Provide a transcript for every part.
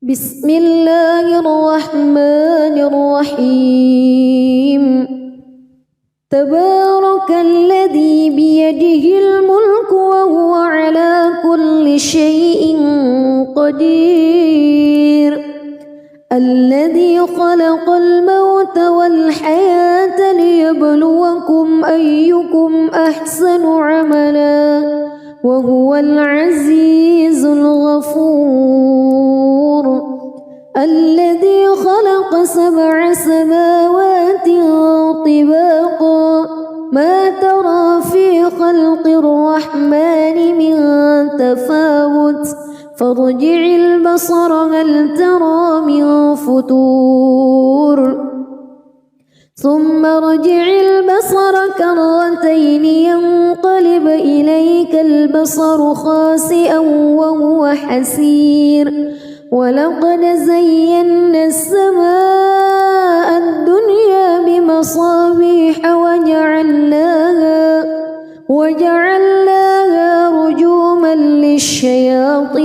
بسم الله الرحمن الرحيم تبارك الذي بيده الملك وهو على كل شيء قدير الذي خلق الموت والحياة ليبلوكم أيكم أحسن عملا وهو العزيز الغفور الذي خلق 7 سماوات طباقا ما ترى في خلق الرحمن من تفاوت فارجع البصر هل ترى من فتور ثم ارجع البصر كرتين ينقلب إليك البصر خاسئا وهو حسير ولقد زينا السماء الدنيا بمصابيح وجعلناها رجوما للشياطين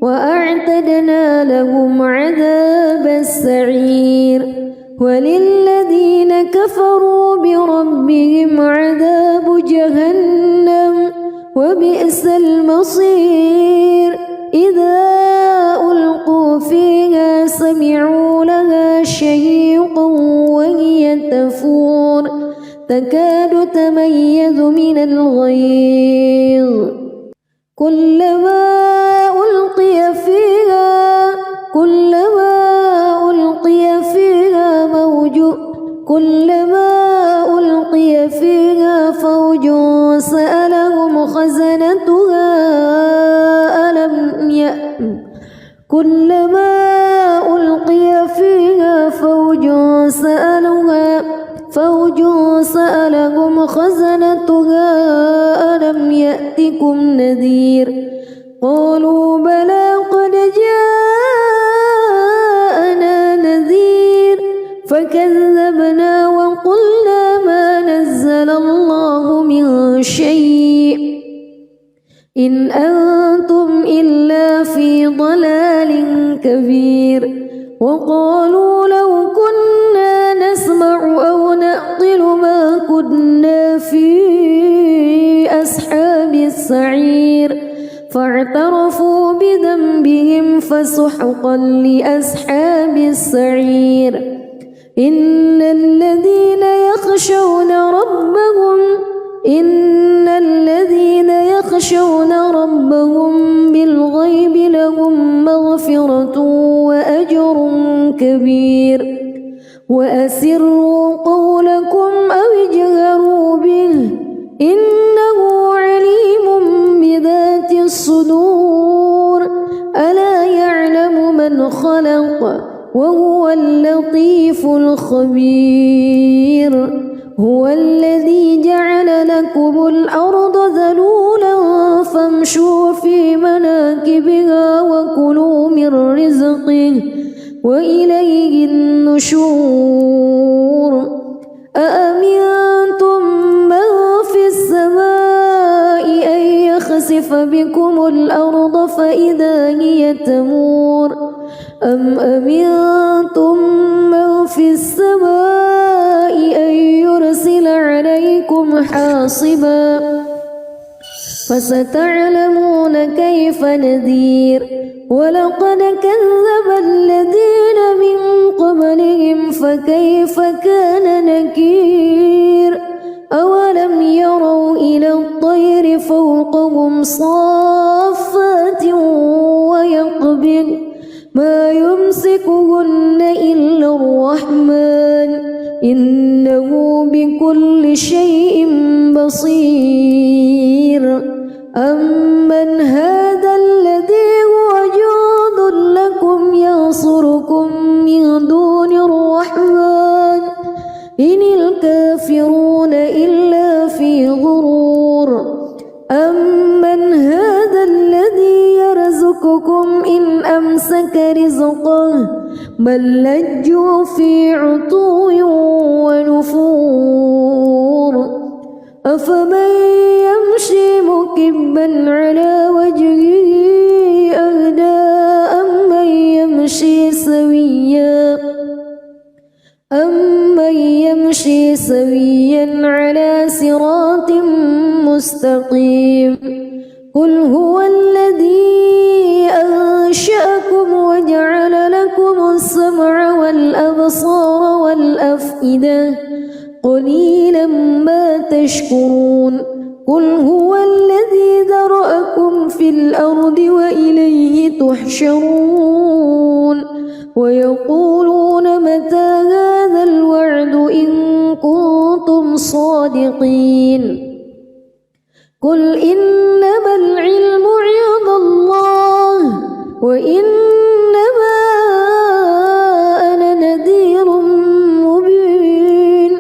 وأعتدنا لهم عذاب السعير وللذين كفروا بربهم عذاب جهنم وبئس المصير إذا ألقوا فيها سمعوا لها شهيقا وهي تفور تكاد تميز من الغيظ كلما ألقي فيها فوج سألهم خزنتها ألم يأتكم نذير قالوا بلى قد جاءنا نذير فكذبنا وقلنا ما نزل الله من شيء إن أنتم إلا في ضلال كبير وقالوا لو كنا نسمع أو نعقل ما كنا في أصحاب السعير فاعترفوا بذنبهم فسحقا لأصحاب السعير إن الذين يخشون ربهم بالغيب لهم مغفرة وأجر كبير وأسروا قولكم أو اجهروا به إنه عليم بذات الصدور ألا يعلم من خلق وهو اللطيف الخبير هو الذي جعل لكم الأرض ذلولا فامشوا في مناكبها وكلوا من رزقه وإليه النشور أأمنتم من في السماء أن يخسف بكم الأرض فإذا هي تمور أم أمنتم من في السماء أن يرسل عليكم حاصبا فستعلمون كيف نذير ولقد كذب الذين من قبلهم فكيف كان نكير أولم يروا إلى الطير فوقهم صافات ويقبض ما يمسكهن إلا الرحمن إنه بكل شيء بصير أمن هذا الذي هو جند لكم ينصركم من دون الرحمن إن الكافرون إلا في غرور أمن هذا الذي يرزقكم إن أمسك رزقه بل لجوا في عتو ونفور أفمن يمشي مكبا على وجهه أهدى سويا على صراط مستقيم قل هو الذي أنشأكم وجعل لكم السمع والأبصار والأفئدة قليلا ما تشكرون قل هو الذي ذرأكم في الأرض وإليه تحشرون ويقولون متى هذا الوعد إن كنتم صادقين قل إنما العلم عند الله وإنما أنا نذير مبين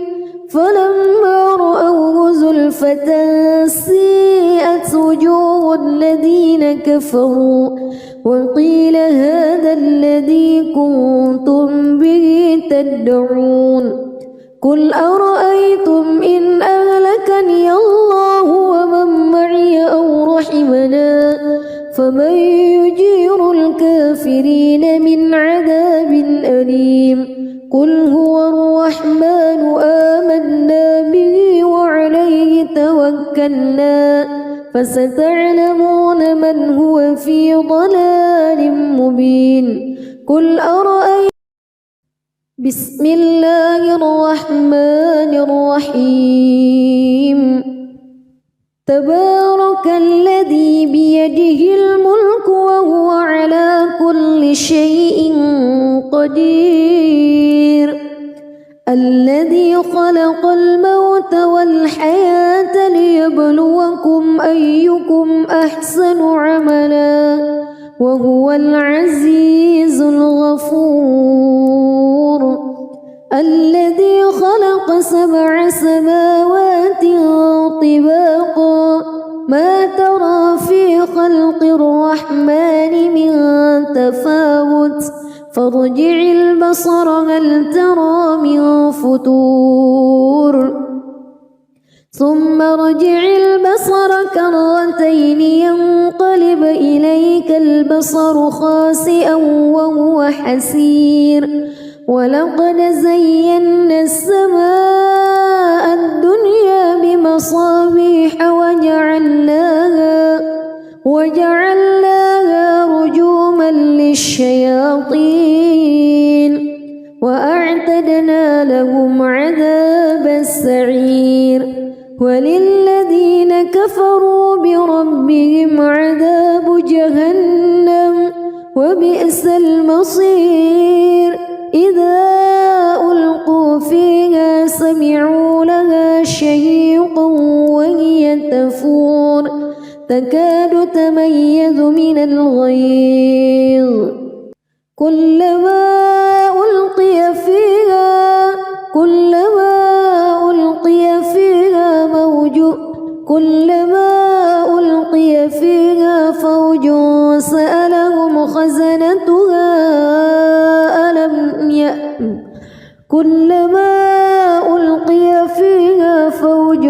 فلما رأوه زلفة سيئت وجوه الذين كفروا وقيل هذا الذي كنتم به تدعون قل أرأيتم إن أهلكني الله ومن معي أو رحمنا فمن يجير الكافرين من عذاب أليم قل هو الرحمن آمنا به وعليه توكلنا فستعلمون من هو في ضلال مبين قل أرأيتم بسم الله الرحمن الرحيم تبارك الذي بيده الملك وهو على كل شيء قدير الذي خلق الموت والحياة ليبلوكم أيكم أحسن عملا وهو العزيز الغفور الذي خلق 7 سماوات طباقا ما ترى في خلق الرحمن من تفاوت فارجع البصر هل ترى من فتور ثم ارجع البصر كرتين ينقلب إليك البصر خاسئا وهو حسير ولقد زينا السماء الدنيا بمصابيح وجعلناها رجوما للشياطين وأعتدنا لهم عذاب السعير وللذين كفروا بربهم عذاب جهنم وبئس المصير إذا ألقوا فيها سمعوا لها شهيقا وهي تفور تكاد تميز من الغيظ كلما ألقي فيها فوج سألهم خزنتها كلما ألقي فيها فوج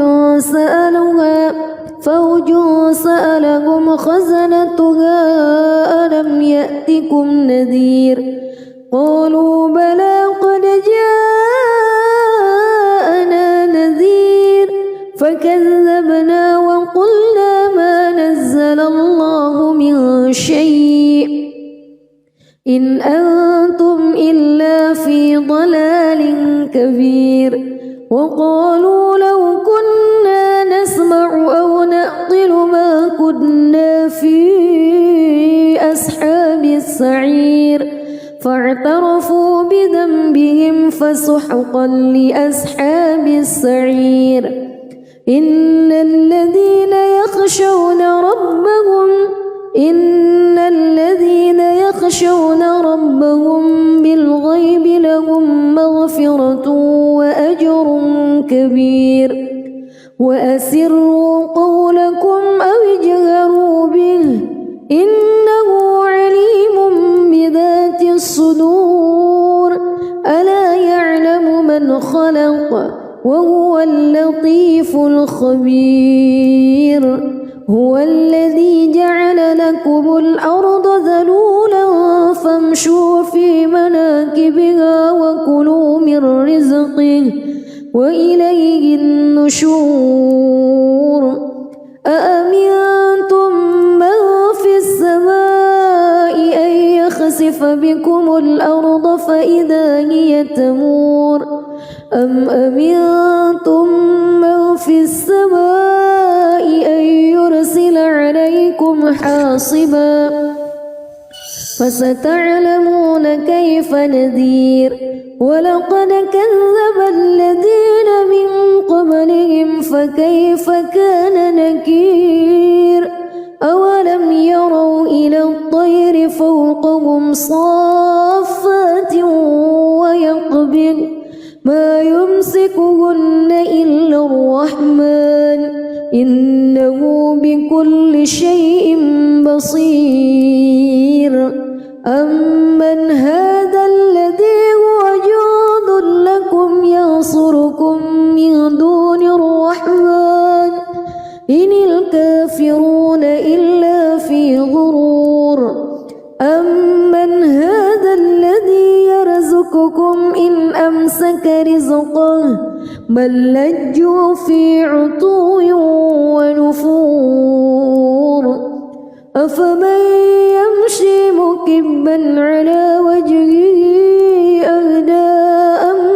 سألهم خزنتها ألم يأتكم نذير قالوا بلى قد جاءنا نذير فكذبنا وقلنا ما نزل الله من شيء إن أنتم إلا في ضلال كبير وقالوا لو كنا نسمع أو نعقل ما كنا في أصحاب السعير فاعترفوا بذنبهم فسحقا لأصحاب السعير إن الذين يخشون ربهم بالغيب لهم مغفرة وأجر كبير وأسروا قولكم أو اجهروا به إنه عليم بذات الصدور ألا يعلم من خلق وهو اللطيف الخبير هو الذي جعل لكم الأرض ذلولا فامشوا في مناكبها وكلوا من رزقه وإليه النشور أأمنتم من في السماء أن يخسف بكم الأرض فإذا هي تمور أم أمنتم من في السماء أن يرسل عليكم حاصبا فستعلمون كيف نذير ولقد كذب الذين من قبلهم فكيف كان نكير أولم يروا إلى الطير فوقهم صافات ويقبض ما يمسكهن إلا الرحمن إنه بكل شيء بصير أمن هذا الذي هو جند لكم ينصركم من دون الرحمن إن الكافرون إلا في غرور أمن هذا الذي يرزقكم إن أمسك رزقه بل لجوا في عتو ونفور أفمن يمشي مكبا على وجهه أهدى أمن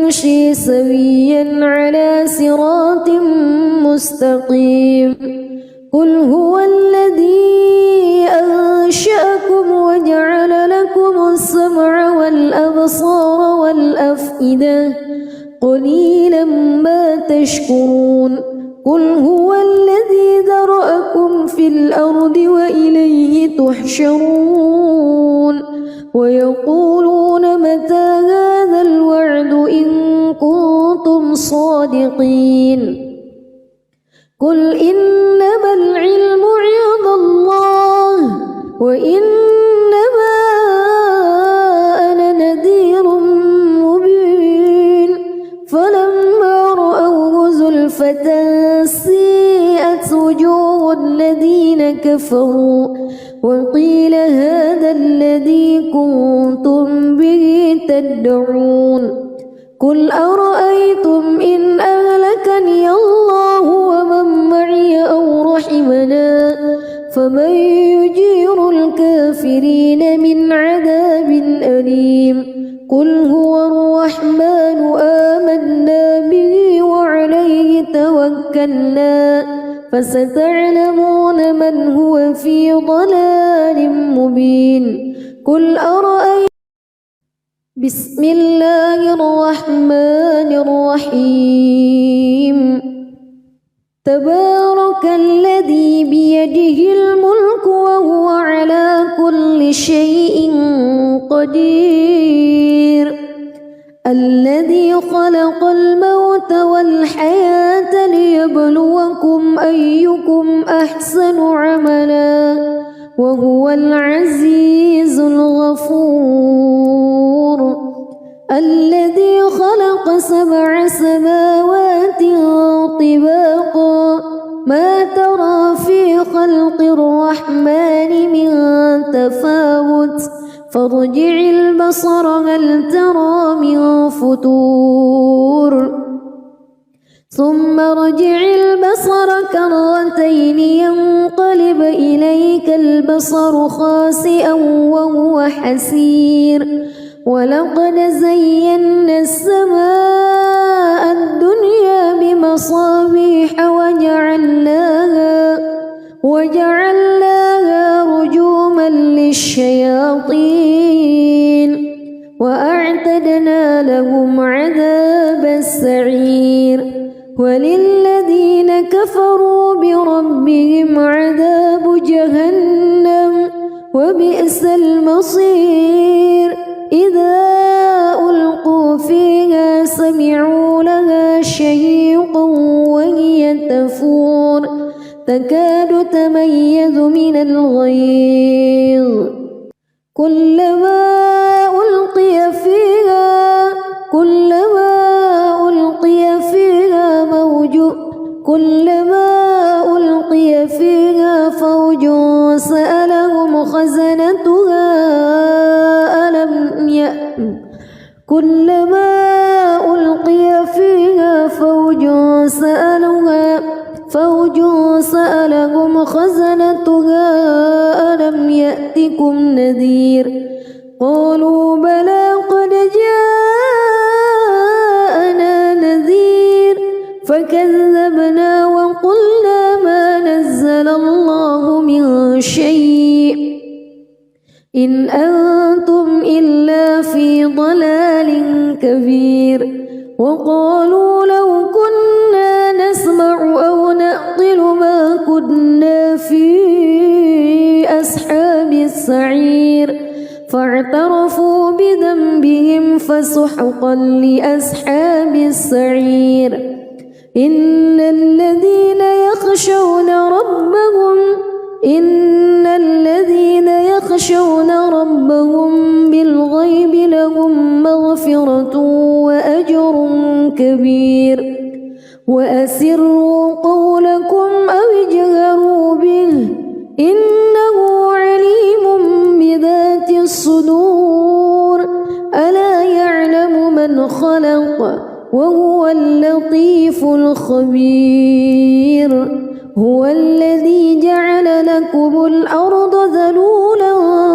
يمشي سويا على صراط مستقيم قل هو الذي أنشأكم وجعل لكم السمع والأبصار والأفئدة قليلا ما تشكرون قل هو الذي ذرأكم في الأرض وإليه تحشرون ويقولون متى هذا الوعد إن كنتم صادقين قل إنما العلم عند الله وإنما أنا نذير مبين فلما رأوه زلفة سيئت وجوه الذين كفروا وقيل هذا الذي كنتم به تدعون قل أرأيتم إن أهلكني الله ومن معي أو رحمنا فمن يجير الكافرين من عذاب أليم قل هو الرحمن آمنا به وعليه توكلنا فستعلمون من هو في ضلال مبين قل أرأيتم بسم الله الرحمن الرحيم تبارك الذي بيده الملك وهو على كل شيء قدير الذي خلق الموت والحياة ليبلوكم أيكم أحسن عملا وهو العزيز الغفور الذي خلق 7 سماوات طباقا ما ترى في خلق الرحمن من تفاوت فارجع البصر هل ترى من فتور ثم ارجع البصر كرتين ينقلب إليك البصر خاسئا وهو حسير ولقد زينا السماء الدنيا بمصابيح وجعلناها رجوما للشياطين وأعتدنا لهم عذاب السعير وللذين كفروا بربهم عذاب جهنم وبئس المصير إذا ألقوا فيها سمعوا لها شهيقا وهي تفور تكاد تميز من الغيظ كلما ألقي فيها فوج سألهم خزنتها كلما ألقي فيها فوج سألهم خزنتها ألم يأتكم نذير قالوا بلى قد جاءنا نذير فكذبنا وقلنا ما نزل الله من شيء إن أنتم إلا في ضلال كبير وقالوا لو كنا نسمع أو نعقل ما كنا في أصحاب السعير فاعترفوا بذنبهم فسحقا لأصحاب السعير إن الذين يخشون ربهم بالغيب لهم مغفرة وأجر كبير وأسروا قولكم أو اجهروا به إنه عليم بذات الصدور ألا يعلم من خلق وهو اللطيف الخبير هو الذي جعل لكم الأرض ذلولا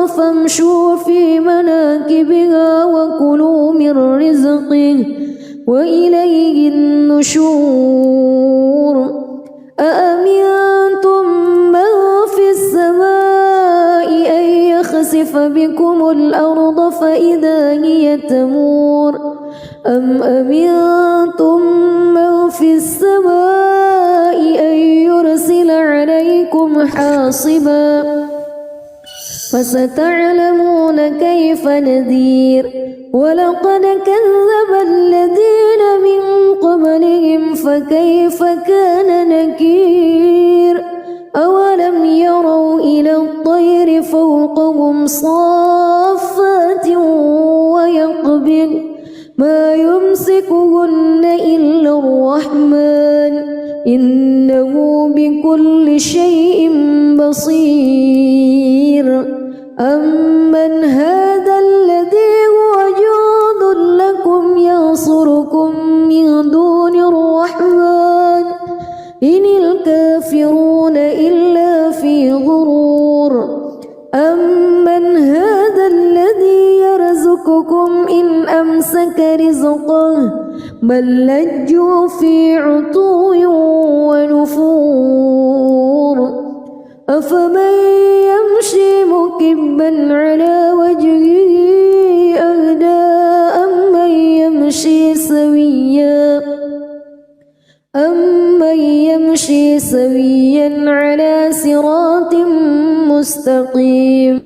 فامشوا في مناكبها وكلوا من رزقه وإليه النشور أأمنتم من في السماء أن يخسف بكم الأرض فإذا هي تمور أم أمنتم من في السماء أن يرسل عليكم حاصبا فستعلمون كيف نذير ولقد كذب الذين من قبلهم فكيف كان نكير أولم يروا إلى الطير فوقهم صافات ويقبض ما يمسكهن إلا الرحمن إنه بكل شيء بصير أمن هذا الذي هو جند لكم ينصركم من دون الرحمن إن الكافرون إلا في غرور أمن هذا الذي يرزقكم إن أمسك رزقه بل لجوا في عتو ونفور أفمن يمشي مكبا على وجهه أهدى أمن يمشي سويا على صراط مستقيم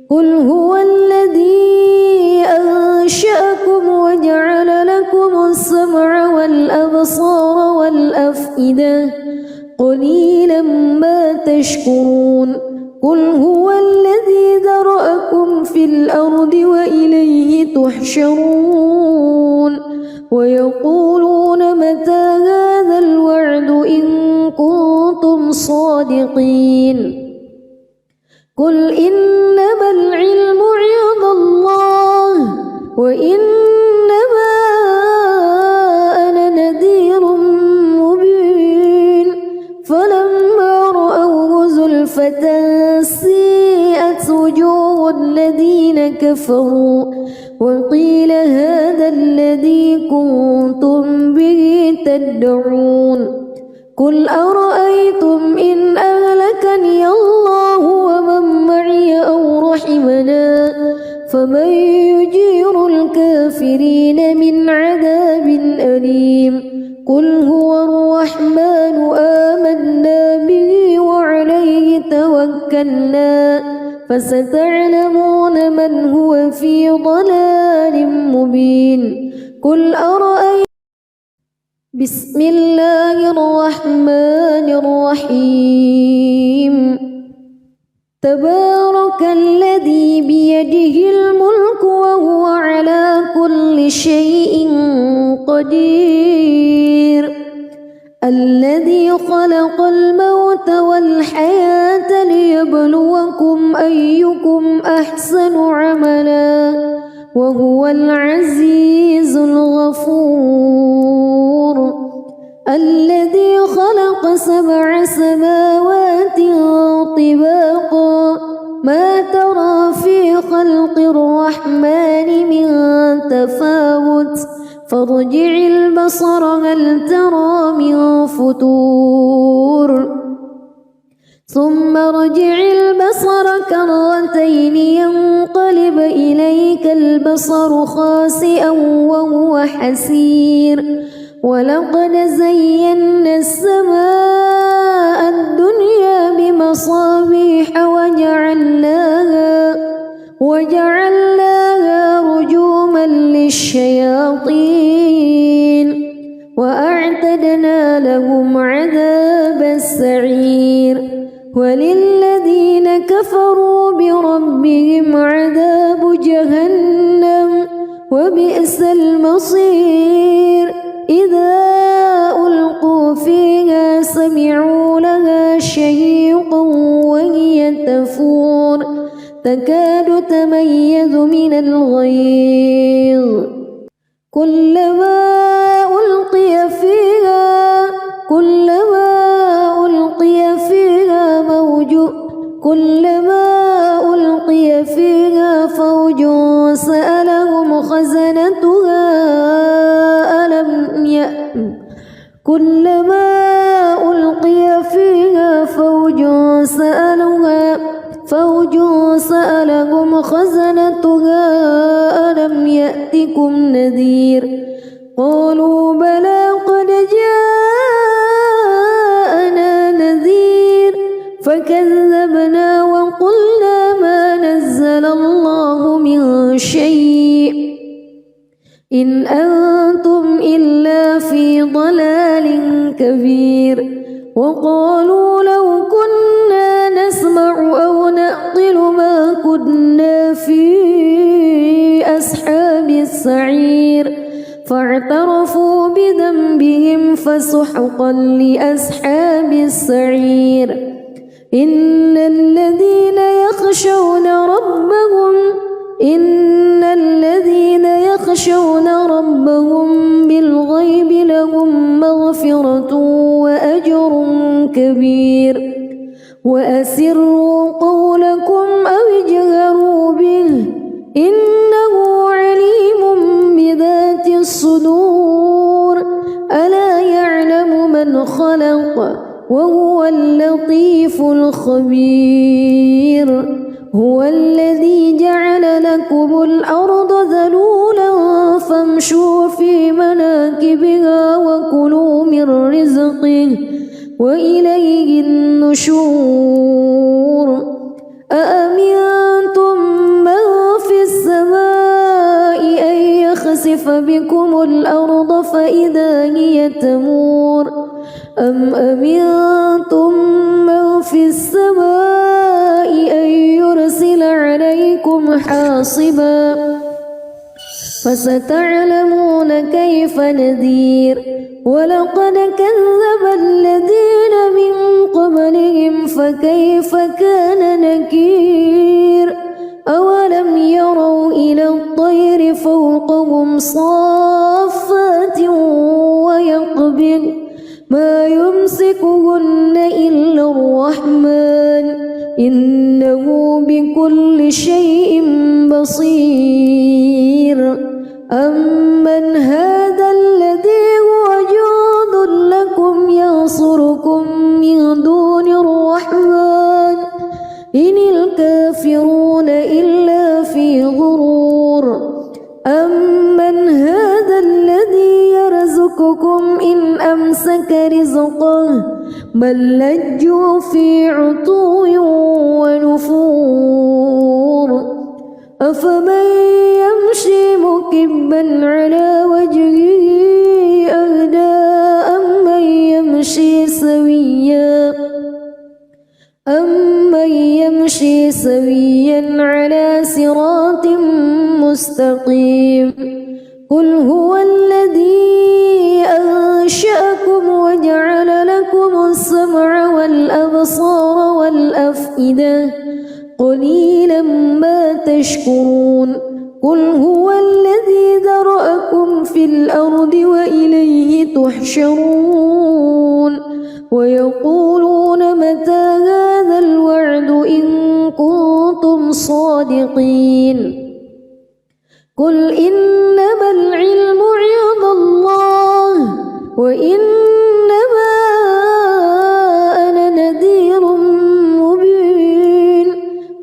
قل هو الذي أنشأكم وجعل لكم السمع والأبصار والأفئدة قليلا ما تشكرون قل هو الذي ذرأكم في الأرض وإليه تحشرون ويقولون متى هذا الوعد إن كنتم صادقين قل إنما العلم عند الله وإنما أنا نذير مبين فلما رأوه زلفة سيئت وجوه الذين كفروا وقيل هذا الذي كنتم به تدعون قل أرأيتم إن أهلكني الله ومن معي أو رحمنا فمن يجير الكافرين من عذاب أليم قل هو الرحمن آمنا به وعليه توكلنا فستعلمون من هو في ضلال مبين قل أرأيتم بسم الله الرحمن الرحيم تبارك الذي بيده الملك وهو على كل شيء قدير الذي خلق الموت والحياة ليبلوكم أيكم أحسن عملا وهو العزيز سبع سماوات طباقا ما ترى في خلق الرحمن من تفاوت فارجع البصر هل ترى من فتور ثم ارجع البصر كرتين ينقلب إليك البصر خاسئا وهو حسير ولقد زينا السماء الدنيا بمصابيح وجعلناها رجوما للشياطين وأعتدنا لهم عذاب السعير وللذين كفروا بربهم عذاب جهنم وبئس المصير إذا ألقوا فيها سمعوا لها شهيقا وهي تفور تكاد تميز من الغيظ كلما ألقي فيها فوج سألهم خزنتها ألم يأتكم نذير قالوا بلى قد جاءنا نذير فكذبنا وقلنا ما نزل الله من شيء إن أنتم إلا في ضلال كبير وقالوا لو كنا نسمع أو نعقل ما كنا في أصحاب السعير فاعترفوا بذنبهم فسحقا لأصحاب السعير إن الذين يخشون ربهم بالغيب لهم مغفرة وأجر كبير وأسروا قولكم أو اجهروا به إنه عليم بذات الصدور ألا يعلم من خلق وهو اللطيف الخبير هو الذي جعل لكم الأرض ذلولا فامشوا في مناكبها وكلوا من رزقه وإليه النشور أأمنتم من في السماء أن يخسف بكم الأرض فإذا هي تمور أم أمنتم من في السماء أن يرسل عليكم حاصبا فستعلمون كيف نذير ولقد كذب الذين من قبلهم فكيف كان نكير أولم يروا إلى الطير فوقهم صافات ويقبض ما يمسكهن إلا الرحمن إنه بكل شيء بصير أمن هذا الذي هو جند لكم ينصركم من دون الرحمن إن الكافرون إلا في غرور أمن هذا الذي يرزقكم إن أمسك رزقه بل لجوا في عتو ونفور أفمن يمشي مكبا على وجهه أهدى أمن يمشي سويا على صراط مستقيم قل هو الذي أنشأكم وجعل لكم السمع والأبصار والأفئدة قليلا ما تشكرون قل هو الذي ذرأكم في الأرض وإليه تحشرون ويقول ويقولون متى هذا الوعد إن كنتم صادقين قل إنما العلم عند الله وإنما أنا نذير مبين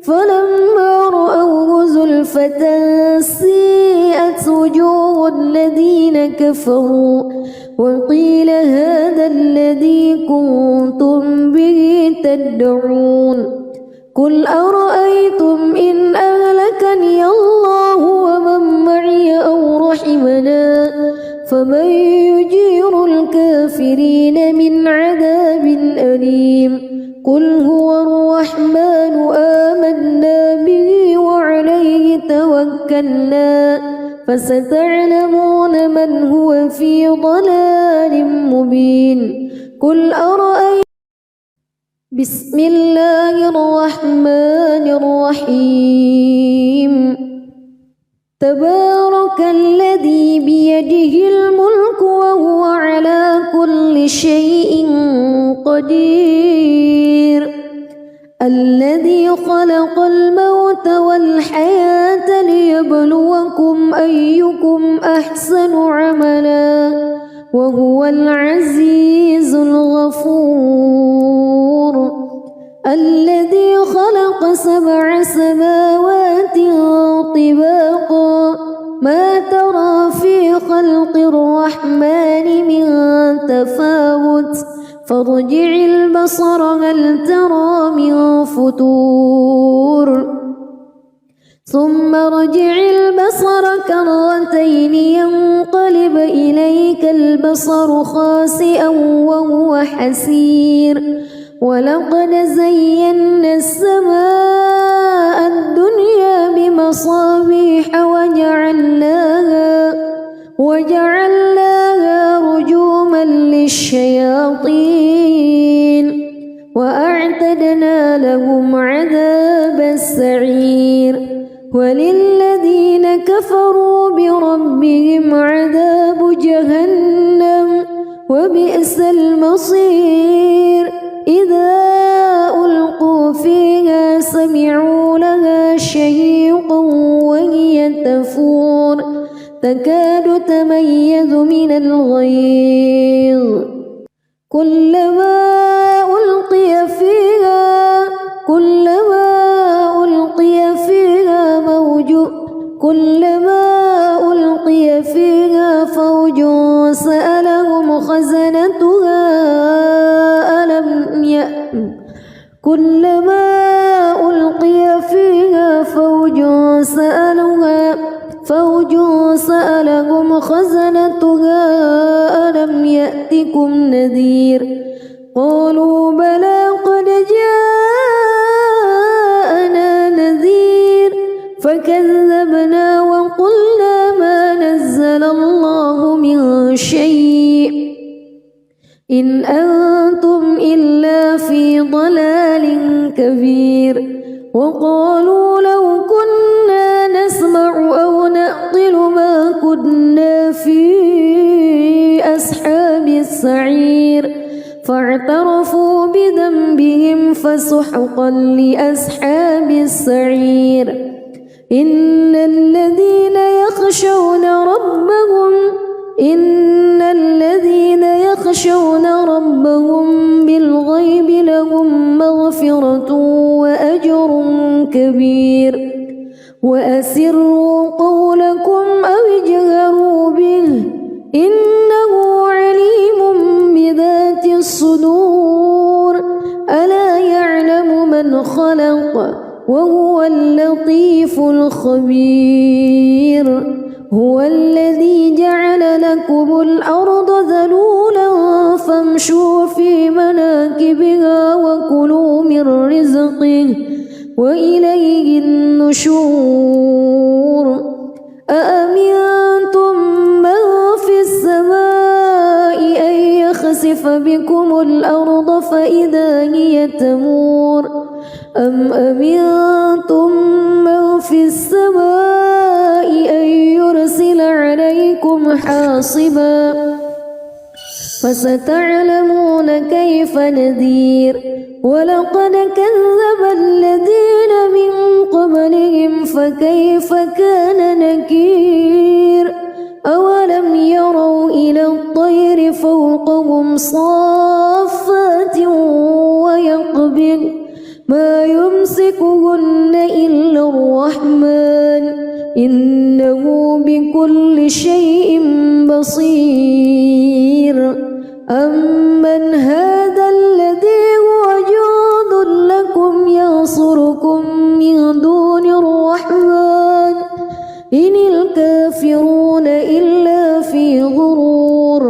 فلما رأوه زلفة سيئت وجوه الذين كفروا وقيل هذا الذي كنتم به تدعون قل أرأيتم إن أهلكني الله ومن معي أو رحمنا فمن يجير الكافرين من عذاب أليم قل هو الرحمن آمنا به وعليه توكلنا فستعلمون من هو في ضلال مبين قل أرأيتم بسم الله الرحمن الرحيم تبارك الذي بيده الملك وهو على كل شيء قدير الذي خلق الموت والحياة ليبلوكم أيكم أحسن عملا وهو العزيز الغفور الذي خلق 7 سماوات طباقا ما ترى في خلق الرحمن من تفاوت فارجع البصر هل ترى من فتور ثم ارجع البصر كرتين ينقلب إليك البصر خاسئا وهو حسير ولقد زينا السماء الدنيا بمصابيح وجعلناها رجوما للشياطين وأعتدنا لهم عذاب السعير وللذين كفروا بربهم عذاب جهنم وبئس المصير إذا ألقوا فيها سمعوا لها شهيقا وهي تفور تكاد تميز من الغيظ كلما ألقي فيها فوج سألهم خزنتها كلما ألقي فيها فوج سألهم خزنتها ألم يأتكم نذير قالوا بلى قد جاءنا نذير فكذبنا وقلنا ما نزل الله من شيء إن أنتم إلا في ضلال كبير وقالوا لو كنا نسمع أو نعقل ما كنا في أصحاب السعير فاعترفوا بذنبهم فسحقا لأصحاب السعير إن الذين يخشون ربهم بالغيب لهم مغفرة وأجر كبير وأسروا قولكم أو اجهروا به إنه عليم بذات الصدور ألا يعلم من خلق وهو اللطيف الخبير هو الذي جعل لكم الأرض ذلولا فامشوا في مناكبها وكلوا من رزقه وإليه النشور أأمنتم من في السماء أن يخسف بكم الأرض فإذا هي تمور أم أمنتم من في السماء أن يرسل عليكم حاصبا فستعلمون كيف نذير ولقد كذب الذين من قبلهم فكيف كان نكير أولم يروا إلى الطير فوقهم صافات ويقبض ما يمسكهن إلا الرحمن إنه بكل شيء بصير أمن هذا الذي هو جند لكم ينصركم من دون الرحمن إن الكافرون إلا في غرور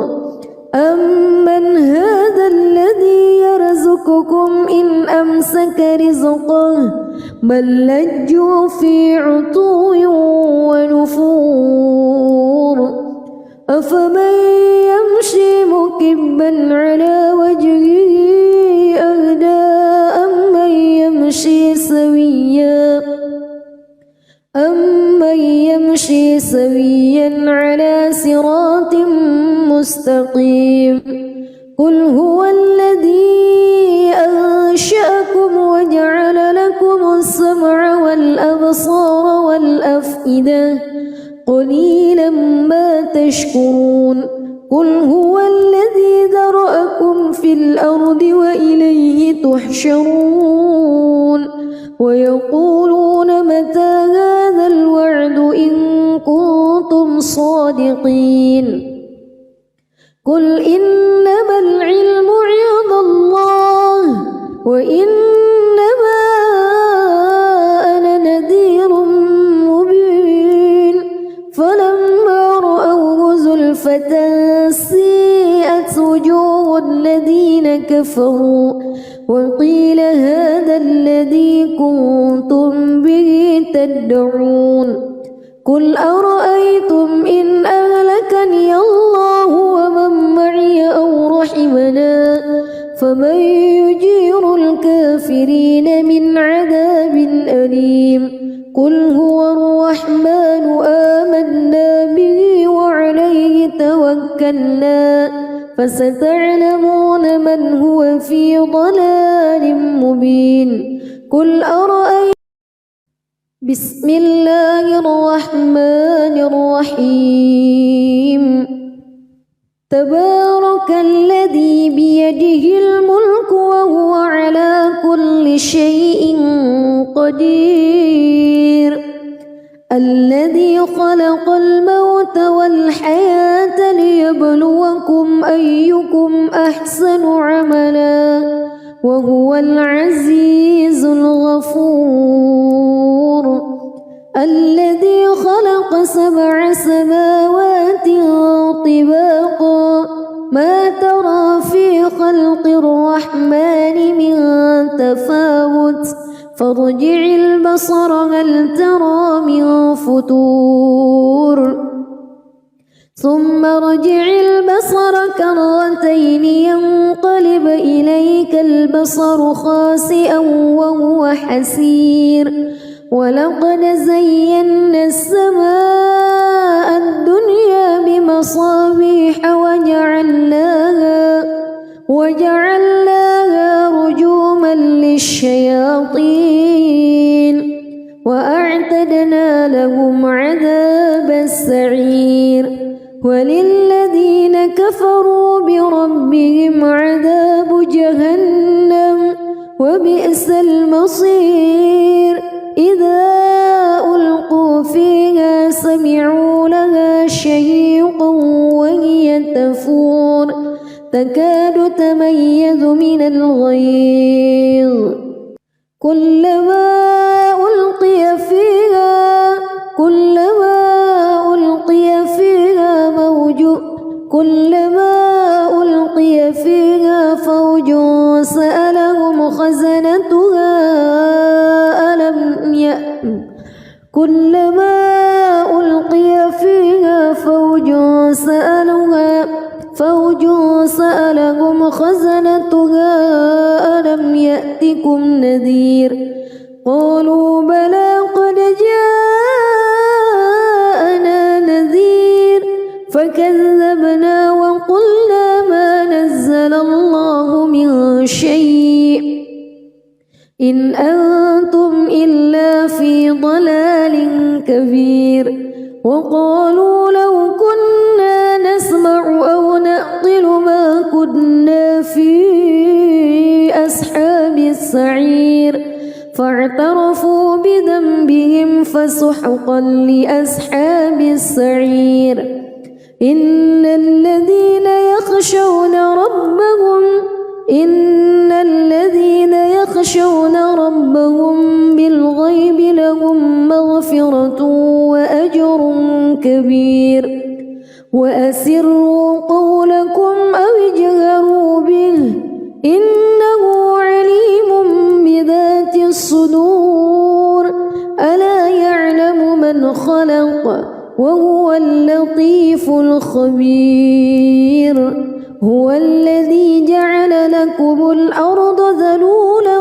أمن هذا الذي يرزقكم إن أمسك رزقه بل لجوا في عتو ونفور أفمن يمشي مكبا على وجهه أهدى أمن يمشي سويا على صراط مستقيم قل هو الذي أنشأكم وجعل لكم السمع والأبصار والأفئدة قليلا ما تشكرون قل هو الذي ذرأكم في الأرض وإليه تحشرون ويقولون متى هذا الوعد إن كنتم صادقين قل إنما العلم عند الله وإنما أنا نذير مبين فلما رأوه زلفة سيئت وجوه الذين كفروا وقيل هذا الذي كنتم به تدعون قل أرأيتم إن أهلكني الله ومن معي أو رحمنا فمن يجير الكافرين من عذاب أليم قل هو الرحمن آمنا به وعليه توكلنا فستعلمون من هو في ضلال مبين قل أرأيتم بسم الله الرحمن الرحيم تبارك الذي بيده الملك وهو على كل شيء قدير الذي خلق الموت والحياة ليبلوكم أيكم أحسن عملا وهو العزيز الغفور الذي خلق 7 سماوات طباقا ما ترى في خلق الرحمن من تفاوت فارجع البصر هل ترى من فتور ثم ارجع البصر كرتين ينقلب إليك البصر خاسئا وهو حسير ولقد زينا السماء الدنيا بمصابيح وجعلناها رجوما للشياطين وأعتدنا لهم عذاب السعير وللذين كفروا بربهم عذاب جهنم وبئس المصير إذا ألقوا فيها سمعوا لها شهيقا وهي تفور تكاد تميز من الغيظ كلما ألقي فيها فوج سألهم خزنتها كلما ألقي فيها فوج سألهم خزنتها ألم يأتكم نذير قالوا بلى قد جاءنا نذير فكذبنا وقلنا ما إن أنتم إلا في ضلال كبير وقالوا لو كنا نسمع أو نعقل ما كنا في أصحاب السعير فاعترفوا بذنبهم فسحقا لأصحاب السعير إن الذين يخشون ربهم بالغيب لهم مغفرة وأجر كبير وأسروا قولكم أو اجهروا به إنه عليم بذات الصدور ألا يعلم من خلق وهو اللطيف الخبير هو الذي جعل لكم الأرض ذلولا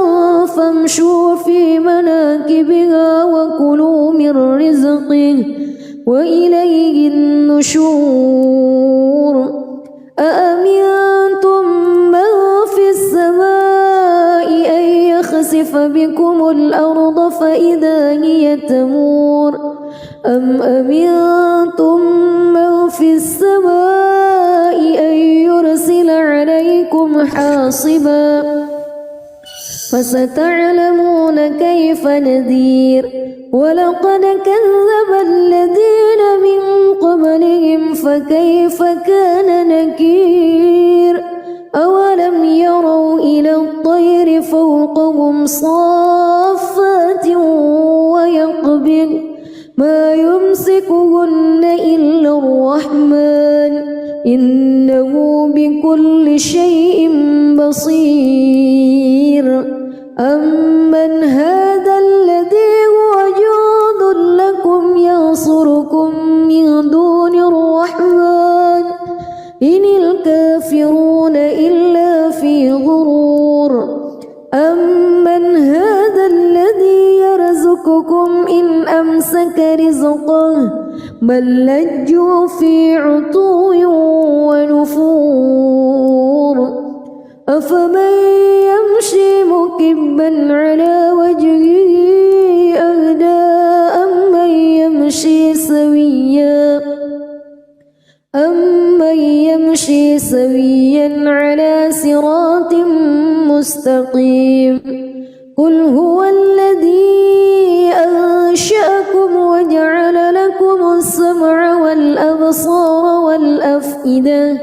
فامشوا في مناكبها وكلوا من رزقه وإليه النشور أأمنتم من في السماء أن يخسف بكم الأرض فإذا هي تمور أم أمنتم من في السماء أن يرسل عليكم حاصبا فستعلمون كيف نذير ولقد كذب الذين من قبلهم فكيف كان نكير أولم يروا إلى الطير فوقهم صافات ويقبض ما يمسكهن إلا الرحمن إنه بكل شيء بصير أمن هذا الذي هو جند لكم ينصركم من دون الرحمن إن الكافرون إلا في غرور أمن هذا الذي يرزقكم إن أمسك رزقه بل لجوا في عتو ونفور أفمن يمشي مكبا على وجهه أهدى أمن يمشي سويا على صراط مستقيم قل هو الذي أنشأكم وجعل لكم السمع والأبصار والأفئدة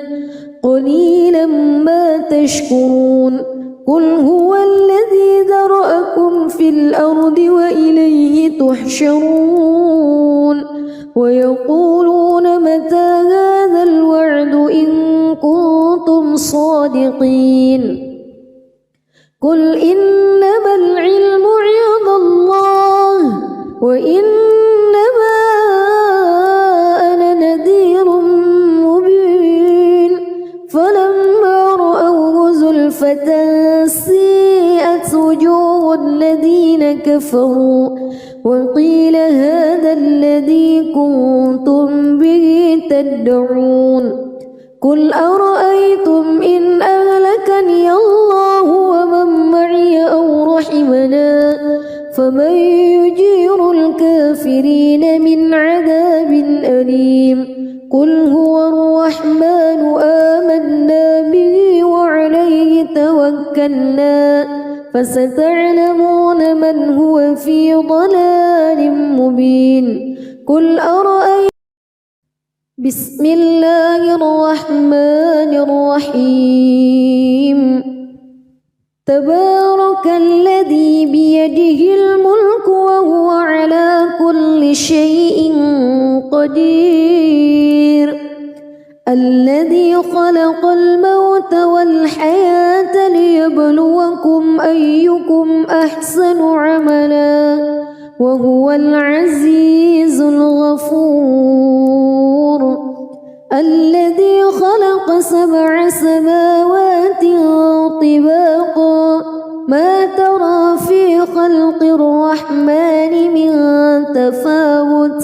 قليلا ما تشكرون قل هو الذي ذرأكم في الأرض وإليه تحشرون ويقولون متى هذا الوعد إن كنتم صادقين قل إنما العلم عند الله وإنما أنا نذير مبين فلما رأوه زلفة سيئت وجوه الذين كفروا وقيل هذا الذي كنتم به تدعون قل أرأيتم إن أهلكني الله ومن معي أو رحمنا فمن يجير الكافرين من عذاب أليم قل هو الرحمن آمنا به وعليه توكلنا فستعلمون من هو في ضلال مبين قل أرأيتم بسم الله الرحمن الرحيم تبارك الذي بيده الملك وهو على كل شيء قدير الذي خلق الموت والحياة ليبلوكم أيكم أحسن عملا وهو العزيز الغفور الذي خلق 7 سماوات طباقا ما ترى في خلق الرحمن من تفاوت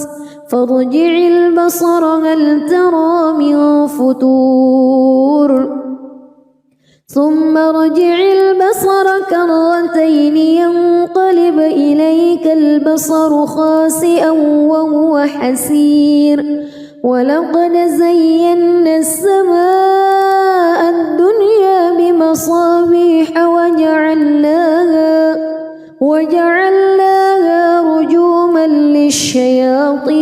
فارجع البصر هل ترى من فتور ثم ارجع البصر كرتين ينقلب إليك البصر خاسئا وهو حسير ولقد زينا السماء الدنيا بمصابيح وجعلناها رجوما للشياطين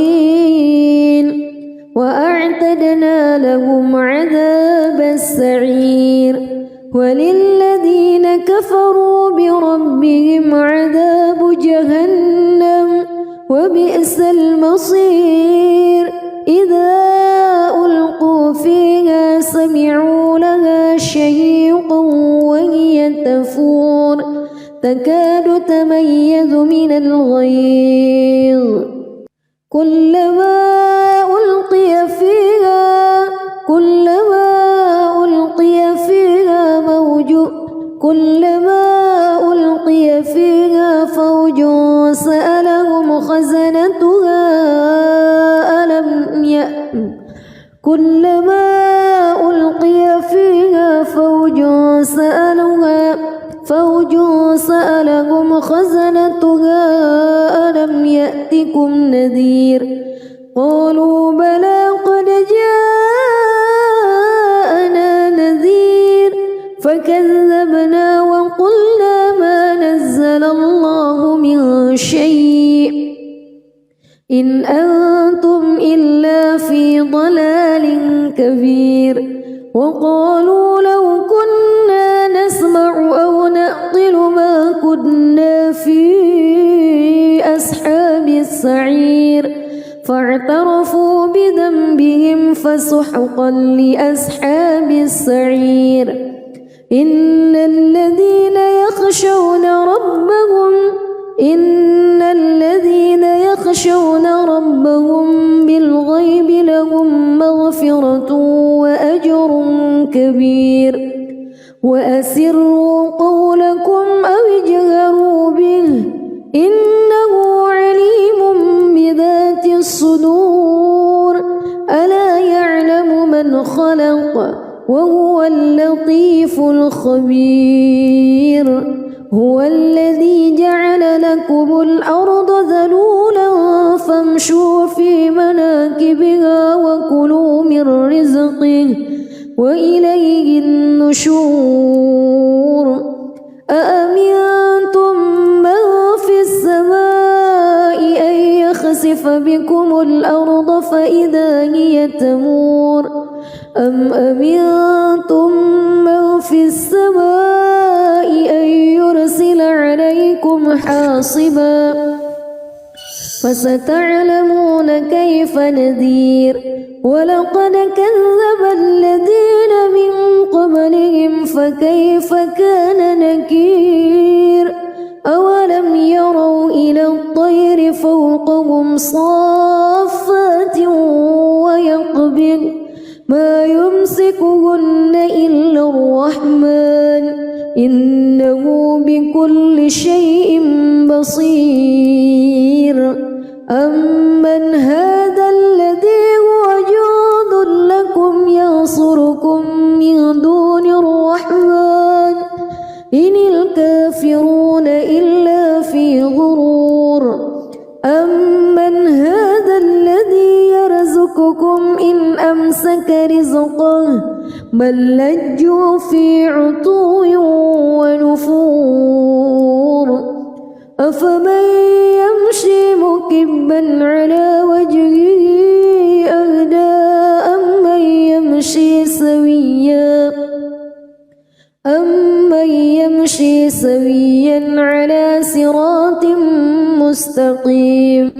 وأعتدنا لهم عذاب السعير وللذين كفروا بربهم عذاب جهنم وبئس المصير إذا ألقوا فيها سمعوا لها شهيقا وهي تفور تكاد تميز من الغيظ كلما ألقي فيها فوج سألهم خزنتها ألم يأتكم نذير قالوا بلى قد جاءنا نذير فكذبنا وقلنا ما نزل الله من شيء إن أنتم إلا في ضلال كبير وقالوا لو كنا نسمع أو نعقل ما كنا في أصحاب السعير فاعترفوا بذنبهم فسحقا لأصحاب السعير إن الذين يخشون ربهم بالغيب لهم مغفرة وأجر كبير وأسروا قولكم أو اجهروا به إنه عليم بذات الصدور ألا يعلم من خلق وهو اللطيف الخبير هو الذي جعل لكم الأرض ذلولا فامشوا في مناكبها وكلوا من رزقه وإليه النشور أأمنتم من في السماء أن يخسف بكم الأرض فإذا هي تمور أم أمنتم من في السماء أن يرسل عليكم حاصبا فستعلمون كيف نذير ولقد كذب الذين من قبلهم فكيف كان نكير أولم يروا إلى الطير فوقهم صافات ويقبض ما يمسكهن إلا الرحمن إنه بكل شيء بصير أمن هذا الذي هو جند لكم ينصركم من دون الرحمن إن الكافرون إلا في غرور أمن هذا الذي يرزقكم إن أمسك رزقه بل لجوا في عتو ونفور أفمن يمشي مكبا على وجهه أهدى أمن يمشي سويا على صراط مستقيم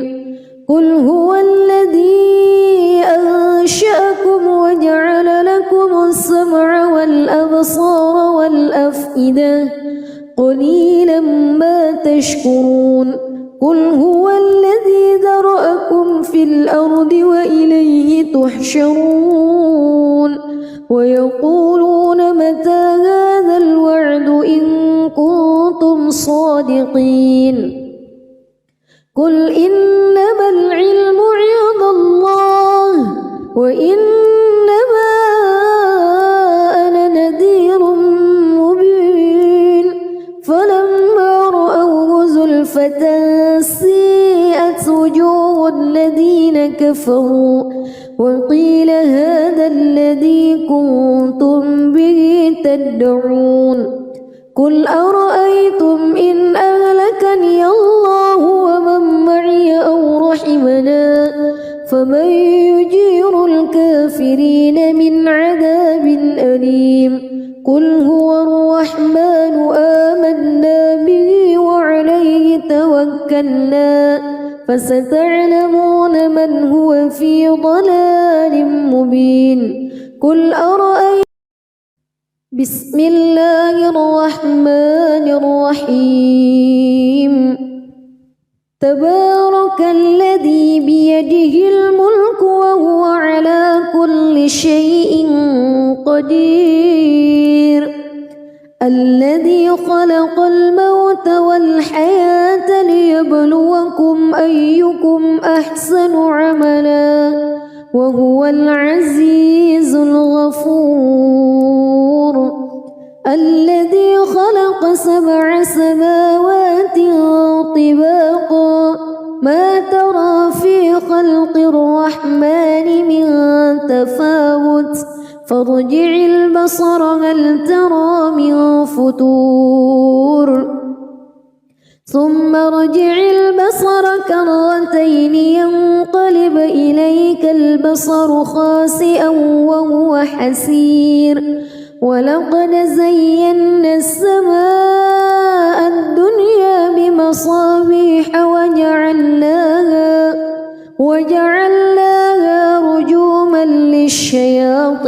قل هو الذي أنشأكم وجعل لكم السمع والأبصار والأفئدة قليلا ما تشكرون قل هو الذي ذرأكم في الأرض وإليه تحشرون ويقولون متى هذا الوعد إن كنتم صادقين قل إنما العلم عند الله وإنما أنا نذير خسفة سيئت وجوه الذين كفروا وقيل هذا الذي كنتم به تدعون قل أرأيتم إن أهلكني الله ومن معي أو رحمنا فمن يجير الكافرين من عذاب أليم قل هو الرحمن آمنا به وعليه توكلنا فستعلمون من هو في ضلال مبين قل أرأيتم بسم الله الرحمن الرحيم تبارك الذي بيده الملك وهو على كل شيء قدير الذي خلق الموت والحياة ليبلوكم أيكم أحسن عملا وهو العزيز الغفور الذي خلق 7 سماوات طباقا ما ترى في خلق الرحمن من تفاوت فارجع البصر هل ترى من فتور ثم ارجع البصر كرتين ينقلب إليك البصر خاسئا وهو حسير ولقد زينا السماء الدنيا بمصابيح وجعلناها رجوما للشياطين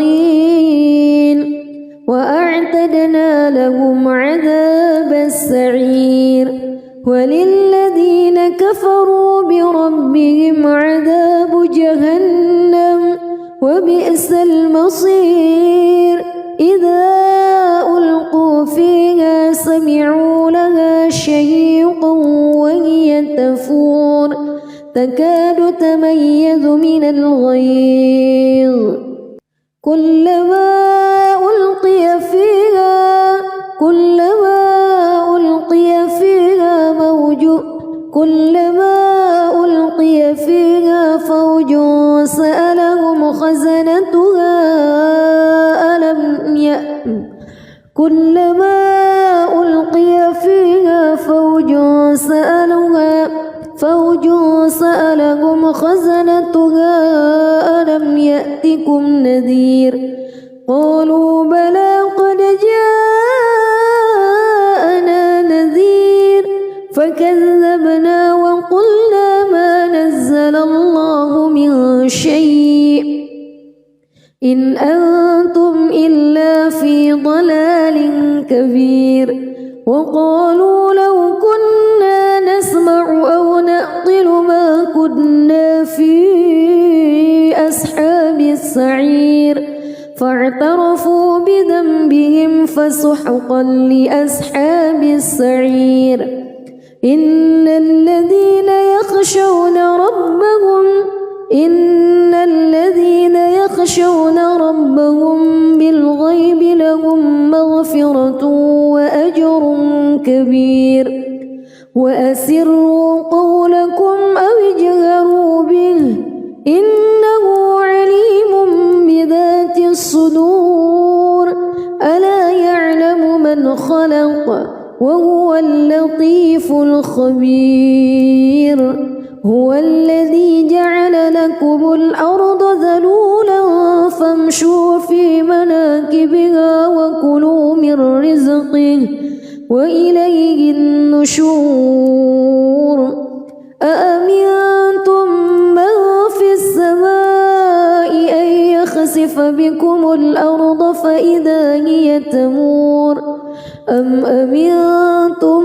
وأعتدنا لهم عذاب السعير وللذين كفروا بربهم عذاب جهنم وبئس المصير إذا ألقوا فيها سمعوا لها شهيقا وهي تفور تكاد تميز من الغيظ كلما ألقي فيها فوج سألهم خزنتها كلما ألقي فيها فوج سألهم خزنتها ألم يأتكم نذير قالوا بلى قد جاءنا نذير فكذبنا وقلنا ما نزل الله من شيء إن أنتم إلا في ضلال كبير وقالوا لو كنا نسمع أو نعقل ما كنا في أصحاب السعير فاعترفوا بذنبهم فسحقا لأصحاب السعير إن الذين يخشون ربهم بالغيب لهم مغفرة وأجر كبير وأسروا قولكم أو اجهروا به إنه عليم بذات الصدور ألا يعلم من خلق وهو اللطيف الخبير هو الذي جعل لكم الأرض ذلولا فامشوا في مناكبها وكلوا من رزقه وإليه النشور أأمنتم من في السماء أن يخسف بكم الأرض فإذا هي تمور أم أمنتم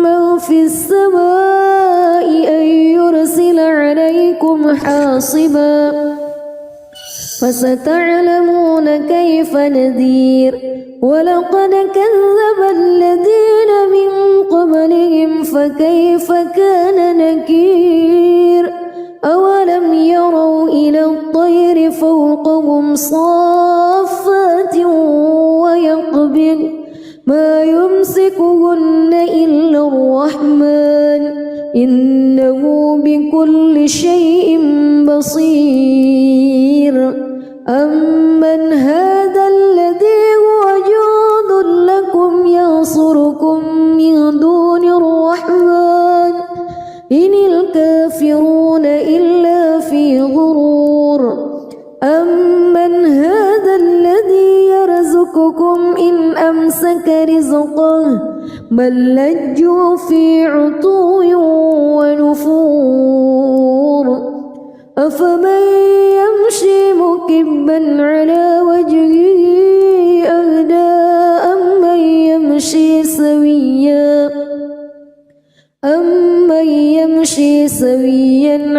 من في السماء أن يرسل عليكم حاصبا فستعلمون كيف نذير ولقد كذب الذين من قبلهم فكيف كان نكير أولم يروا إلى الطير فوقهم صافات ويقبض ما يمسكهن إلا الرحمن إنه بكل شيء بصير أمن هذا الذي هو جند لكم ينصركم من دون الرحمن إن الكافرون إلا في غرور أمن هذا الذي يرزقكم إن أمسك رزقه بل لجوا في عتو ونفور أفمن يمشي مكبا على وجهه أهدى أمن يمشي سويا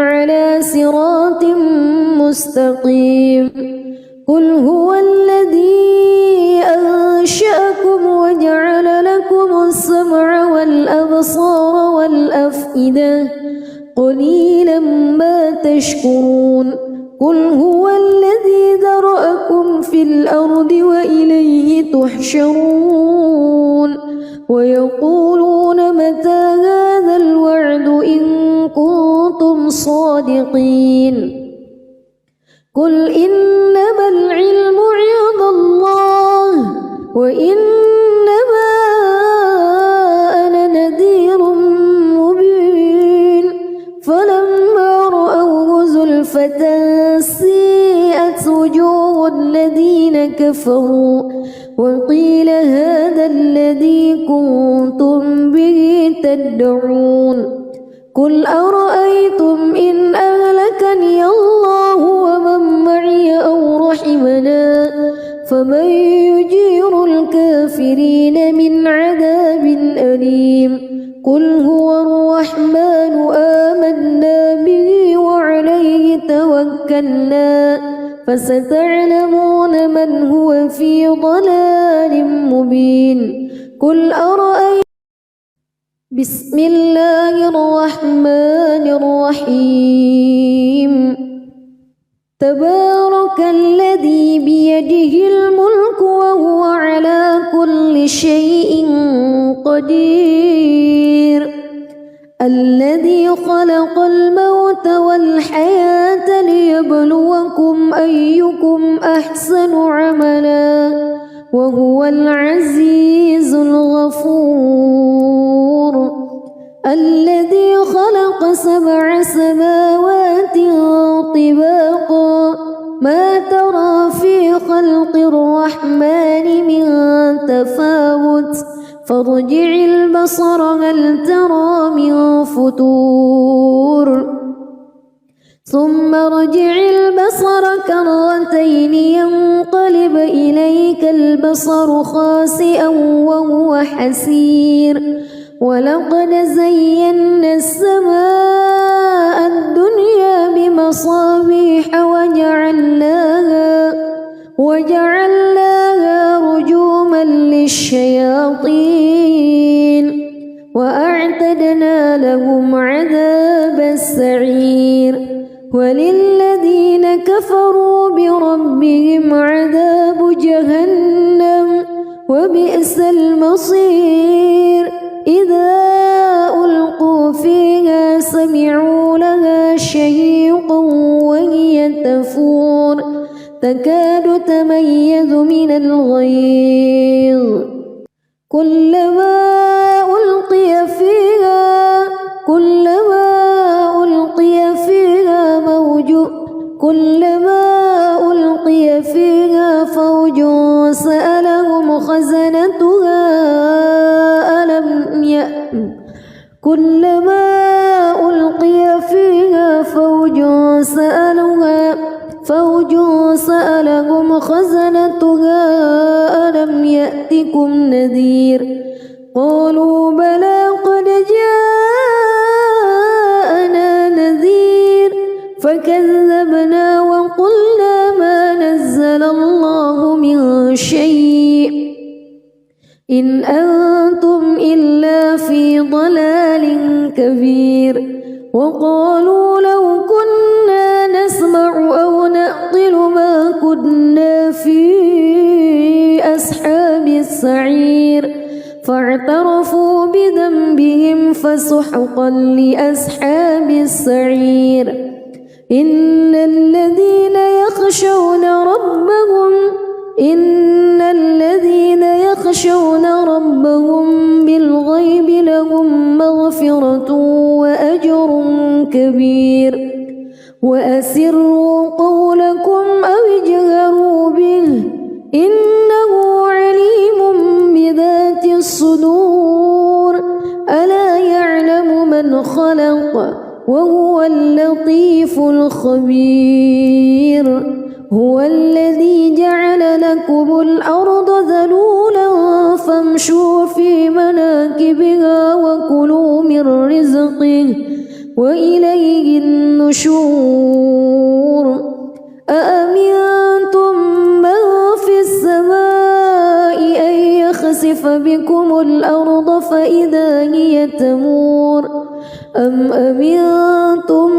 على صراط مستقيم قل هو الذي أنشأكم وجعل لكم السمع والأبصار والأفئدة قليلا ما تشكرون قل هو الذي ذرأكم في الأرض وإليه تحشرون ويقولون متى هذا الوعد إن كنتم صادقين قل إنما العلم عند الله وإنما أنا نذير مبين فلما رأوه زلفة سيئت وجوه الذين كفروا وقيل هذا الذي كنتم به تدعون قل أرأيتم إن أهلكني الله ومن معي أو رحمنا فمن يجير الكافرين من عذاب أليم قل هو الرحمن آمنا به وعليه توكلنا فستعلمون من هو في ضلال مبين قل أرأيتم بسم الله الرحمن الرحيم تبارك الذي بيده الملك وهو على كل شيء قدير الذي خلق الموت والحياة ليبلوكم أيكم أحسن عملا وهو العزيز الغفور الذي خلق 7 سماوات طباقا ما ترى في خلق الرحمن من تفاوت فارجع البصر هل ترى من فتور ثم ارجع البصر كرتين ينقلب إليك البصر خاسئا وهو حسير ولقد زينا السماء الدنيا بمصابيح وجعلناها رجوما للشياطين وأعتدنا لهم عذاب السعير وللذين كفروا بربهم عذاب جهنم وبئس المصير إذا ألقوا فيها سمعوا لها شهيقا وهي تفور تكاد تميز من الغيظ كلما ألقي فوج سألهم خزنتها ألم يأتكم نذير قالوا بلى قد جاءنا نذير فكذبنا وقلنا ما نزل الله من شيء إن أنتم إلا في ضلال كبير وقالوا لو كنا نسمع أو نعقل ما كنا في أصحاب السعير فاعترفوا بذنبهم فسحقا لأصحاب السعير إن الذين يخشون ربهم بالغيب لهم مغفرة وأجر كبير وأسروا قولكم أو اجهروا به إنه عليم بذات الصدور ألا يعلم من خلق وهو اللطيف الخبير هو الذي جعل لكم الأرض ذلولا فامشوا في مناكبها وكلوا من رزقه وإليه النشور أأمنتم من في السماء أن يخسف بكم الأرض فإذا هي تمور أم أمنتم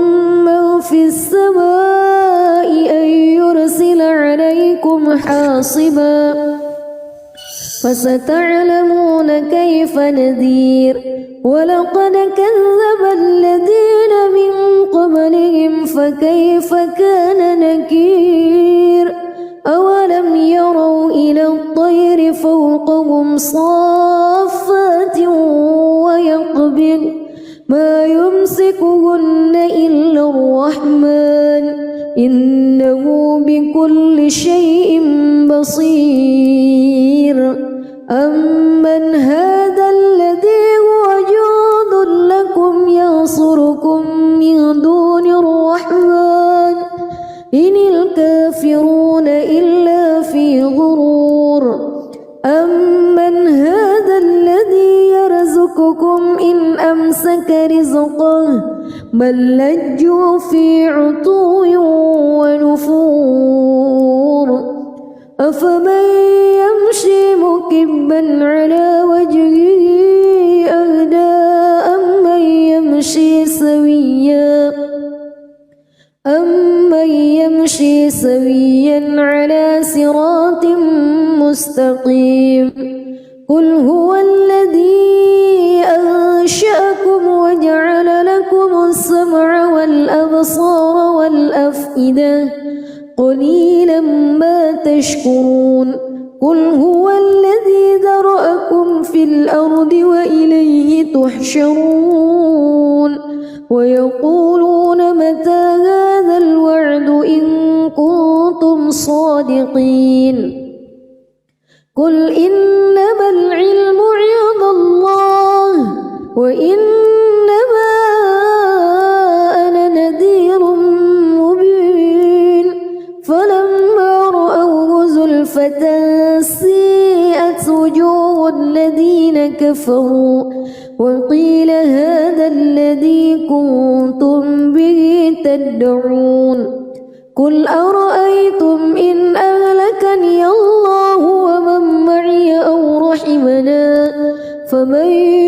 من في السماء أن يرسل عليكم حاصبا فستعلمون كيف نذير ولقد كذب الذين من قبلهم فكيف كان نكير أولم يروا إلى الطير فوقهم صافات ويقبض ما يمسكهن إلا الرحمن إنه بكل شيء بصير أمن هذا الذي هو جند لكم ينصركم من دون الرحمن إن الكافرون إلا في غرور أمن هذا الذي يرزقكم إن أمسك رزقه بل لجوا في عتو ونفور أفمن يمشي مكبا على وجهه أهدى أمن يمشي سويا على صراط مستقيم قل هو الذي أنشأكم وجعل لكم السمع والأبصار والأفئدة قليلا ما تشكرون قل هو الذي ذرأكم في الأرض وإليه تحشرون ويقولون متى هذا الوعد إن كنتم صادقين قل إنما العلم عند الله وإنما أنا نذير مبين فلما رأوه زلفة سيئت وجوه الذين كفروا وقيل هذا الذي كنتم به تدعون قل أرأيتم إن أهلكني الله ومن معي أو رحمنا فمن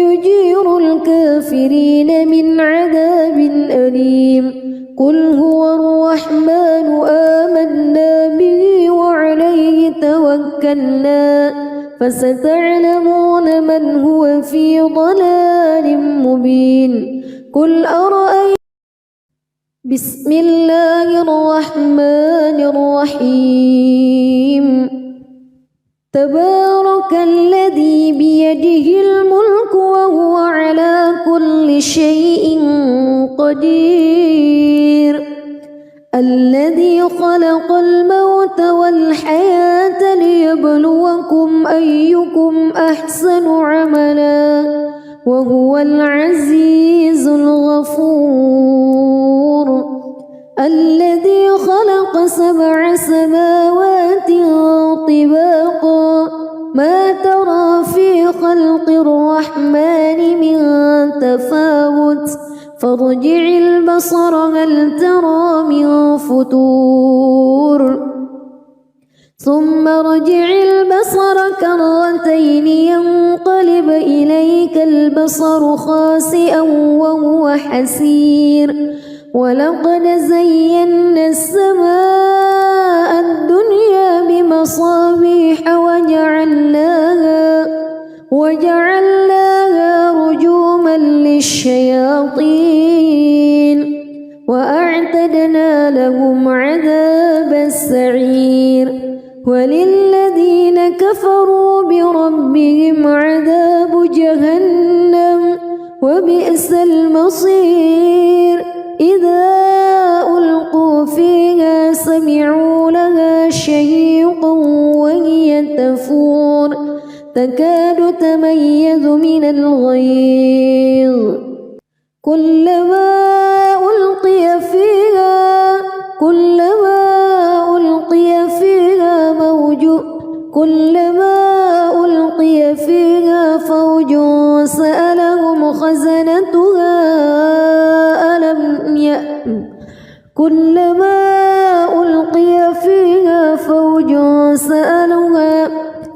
يجير الكافرين من عذاب أليم قل هو الرحمن آمنا به وعليه توكلنا فستعلمون من هو في ضلال مبين قل أرأيتم بسم الله الرحمن الرحيم تبارك الذي بيده الملك وهو على كل شيء قدير الذي خلق الموت والحياة ليبلوكم أيكم أحسن عملا وهو العزيز الغفور الذي خلق 7 سماوات طباقا ما ترى في خلق الرحمن من تفاوت فارجع البصر هل ترى من فتور ثم ارجع البصر كرتين ينقلب إليك البصر خاسئا وهو حسير ولقد زينا السماء الدنيا بمصابيح وجعلناها رجوما للشياطين الشياطين وأعتدنا لهم عذاب السعير وللذين كفروا بربهم عذاب جهنم وبئس المصير إذا ألقوا فيها سمعوا لها شهيقا وهي تفور تكاد تميز من الغيظ كلما ألقي فيها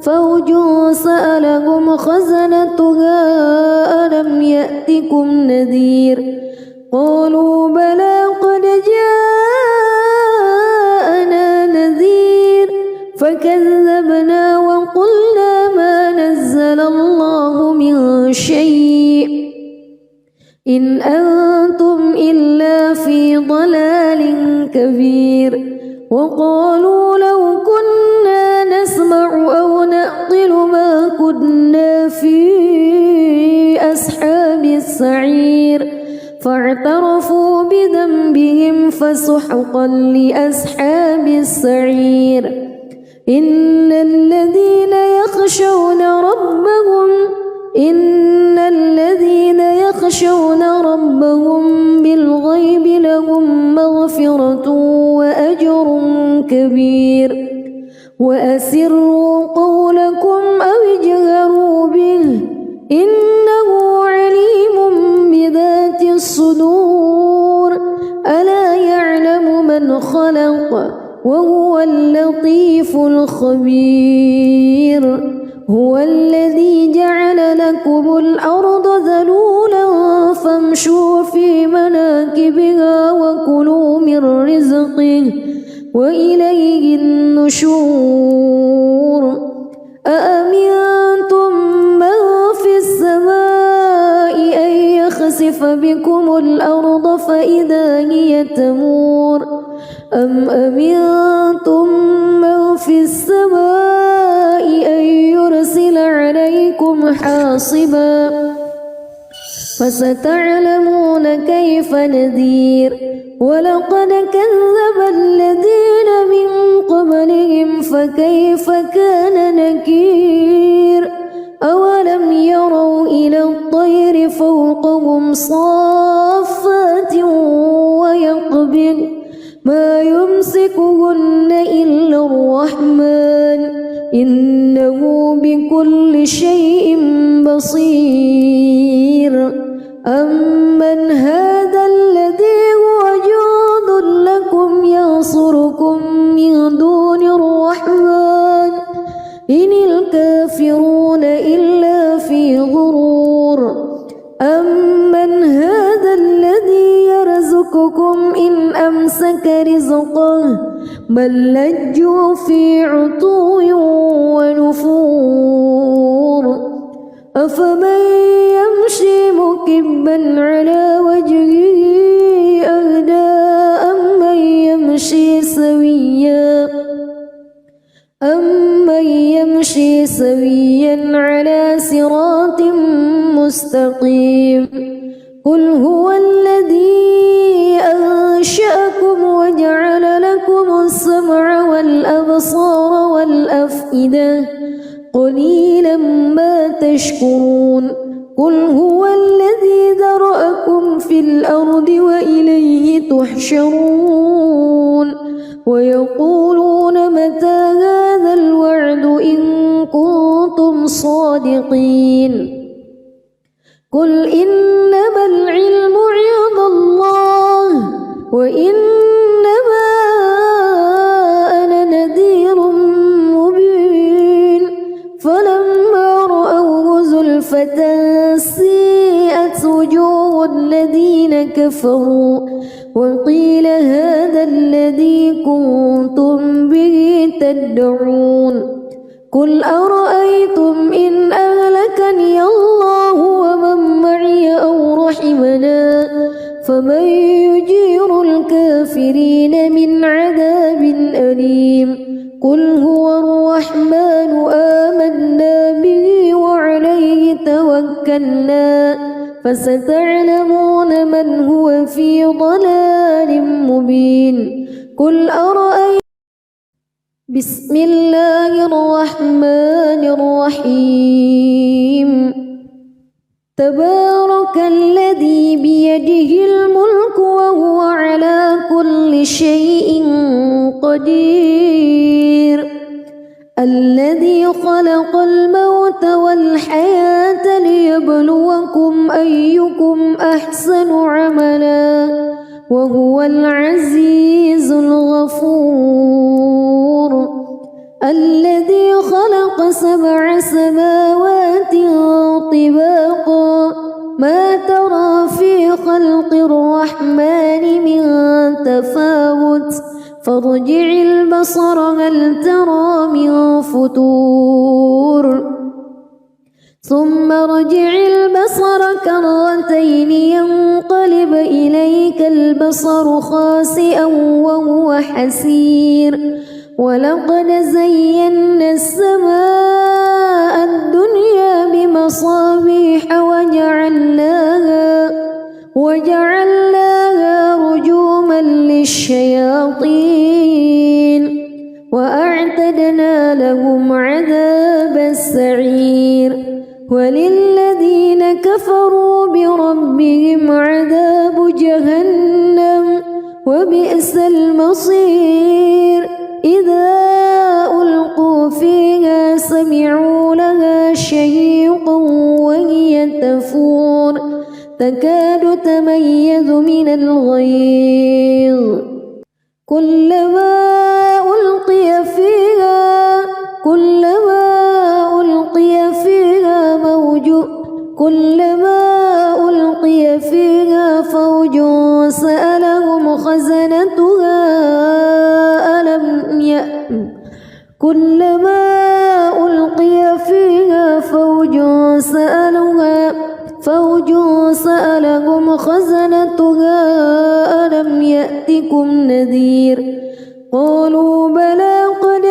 فوج سألهم خزنتها ألم يأتكم نذير قالوا بلى قد جاءنا نذير فكذبنا وقلنا ما نزل الله من شيء إن أنتم إلا في ضلال كبير وقالوا لو كنا نسمع أو نعقل ما كنا في أصحاب السعير فاعترفوا بذنبهم فسحقا لأصحاب السعير إن الذين يخشون ربهم بالغيب لهم مغفرة وأجر كبير وأسروا قولكم أو اجهروا به إنه عليم بذات الصدور ألا يعلم من خلق وهو اللطيف الخبير هو الذي جعل لكم الأرض ذلولا فامشوا في مناكبها وكلوا من رزقه وإليه النشور أأمنتم من في السماء أن يخسف بكم الأرض فإذا هي تمور أم أمنتم من في السماء أن يرسل عليكم حاصبا فستعلمون كيف نذير ولقد كذب الذين من قبلهم فكيف كان نكير أولم يروا إلى الطير فوقهم صافات ويقبض ما يمسكهن إلا الرحمن إنه بكل شيء بصير أمن هذا الذي هو جند لكم ينصركم من دون الرحمن إن الكافرون إلا في غرور أمن هذا الذي يرزقكم إن أمسك رزقه بل لجوا في عتو ونفور أفمن يمشي مكبا على وجهه أهدى أمن يمشي سويا على صراط مستقيم قل هو الذي أنشأكم وجعل لكم السمع والأبصار والأفئدة قليلا ما تشكرون قل هو الذي ذرأكم في الأرض وإليه تحشرون ويقولون متى هذا الوعد إن كنتم صادقين قل إنما العلم عند الله وإنما أنا نذير مبين فلما رأوه زلفة سيئت وجوه الذين كفروا وقيل هذا الذي كنتم به تدعون قل أرأيتم إن أهلكني الله ومن معي أو رحمنا فمن يجير الكافرين من عذاب أليم قل هو الرحمن آمنا به وعليه توكلنا فستعلمون من هو في ضلال مبين قل أرأيتم بسم الله الرحمن الرحيم تبارك الذي بيده الملك وهو على كل شيء قدير الذي خلق الموت والحياة ليبلوكم أيكم أحسن عملا وهو العزيز الغفور الذي خلق 7 سماوات طباقا ما ترى في خلق الرحمن من تفاوت فارجع البصر هل ترى من فتور ثم ارجع البصر كرتين ينقلب إليك البصر خاسئا وهو حسير ولقد زينا السماء الدنيا بمصابيح وجعلناها رجوما للشياطين وأعتدنا لهم عذاب السعير وللذين كفروا بربهم عذاب جهنم وبئس المصير إذا ألقوا فيها سمعوا لها شهيقا وهي تفور تكاد تميز من الغيظ كلما ألقي فيها فوج سألهم خزنتها كلما ألقي فيها فوج سألهم خزنتها ألم يأتكم نذير قالوا بلى قد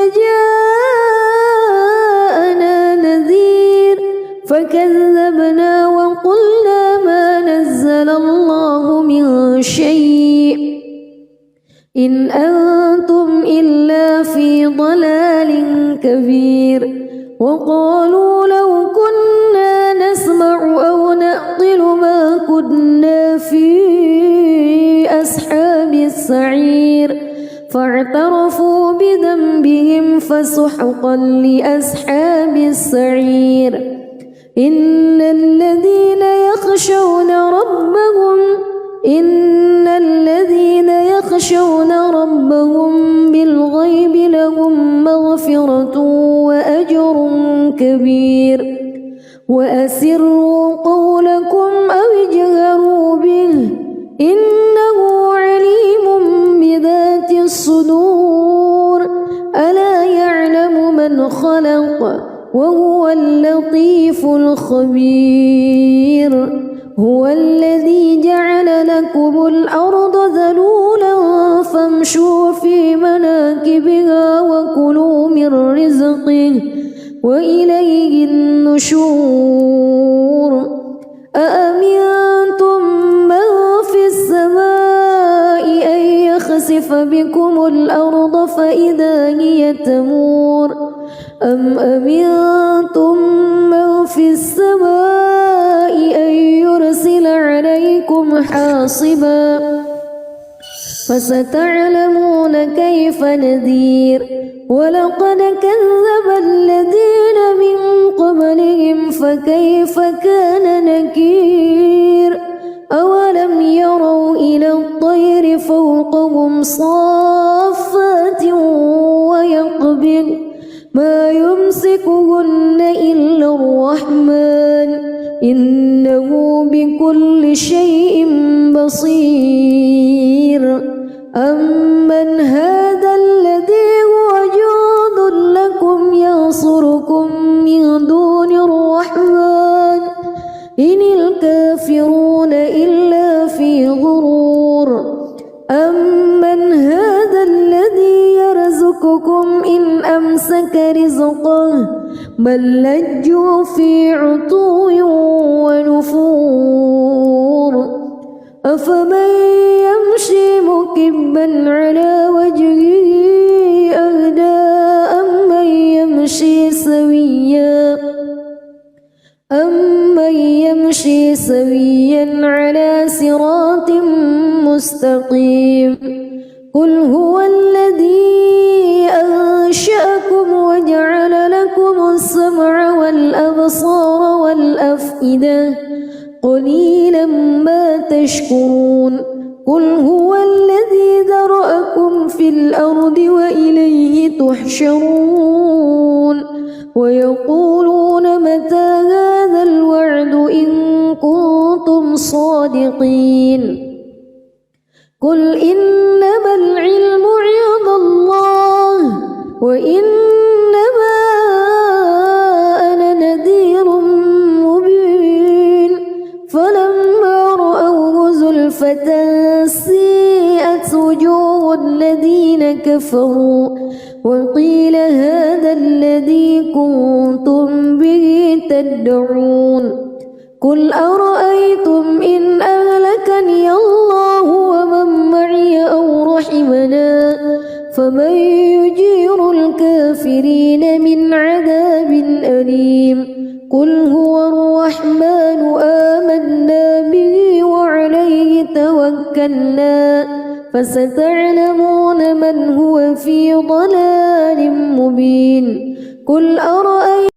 جاءنا نذير فكذبنا وقلنا ما نزل الله من شيء إن أنتم إلا في ضلال كبير وقالوا لو كنا نسمع أو نعقل ما كنا في أصحاب السعير فاعترفوا بذنبهم فسحقا لأصحاب السعير إن الذين يخشون ربهم بالغيب لهم مغفرة وأجر كبير وأسروا قولكم أو اجهروا به إنه عليم بذات الصدور ألا يعلم من خلق وهو اللطيف الخبير هو الذي جعل لكم الأرض ذلولا فامشوا في مناكبها وكلوا من رزقه وإليه النشور أأمنتم من في السماء أن يخسف بكم الأرض فإذا هي تمور أم أمنتم من في السماء أن يرسل عليكم حاصبا فستعلمون كيف نذير ولقد كذب الذين من قبلهم فكيف كان نكير أولم يروا إلى الطير فوقهم صافات ويقبض ما يمسكهن إلا الرحمن إنه بكل شيء بصير أمن هذا الذي هو جند لكم ينصركم من دون الرحمن إن الكافرون إلا في غرور أمسك رزقه بل لجوا في عتو ونفور أفمن يمشي مكبا على وجهه أهدى أمن يمشي سويا على صراط مستقيم قل هو الذي أنشأكم وجعل لكم السمع والأبصار والأفئدة قليلا ما تشكرون قل هو الذي ذرأكم في الأرض وإليه تحشرون ويقولون متى هذا الوعد إن كنتم صادقين قل إنما العلم عند الله وإنما أنا نذير مبين فلما رأوه زلفة سيئت وجوه الذين كفروا وقيل هذا الذي كنتم به تدعون قل أرأيتم إن أهلكني الله ومن معي أو رحمنا فمن يجير الكافرين من عذاب أليم قل هو الرحمن آمنا به وعليه توكلنا فستعلمون من هو في ضلال مبين قل أرأيتم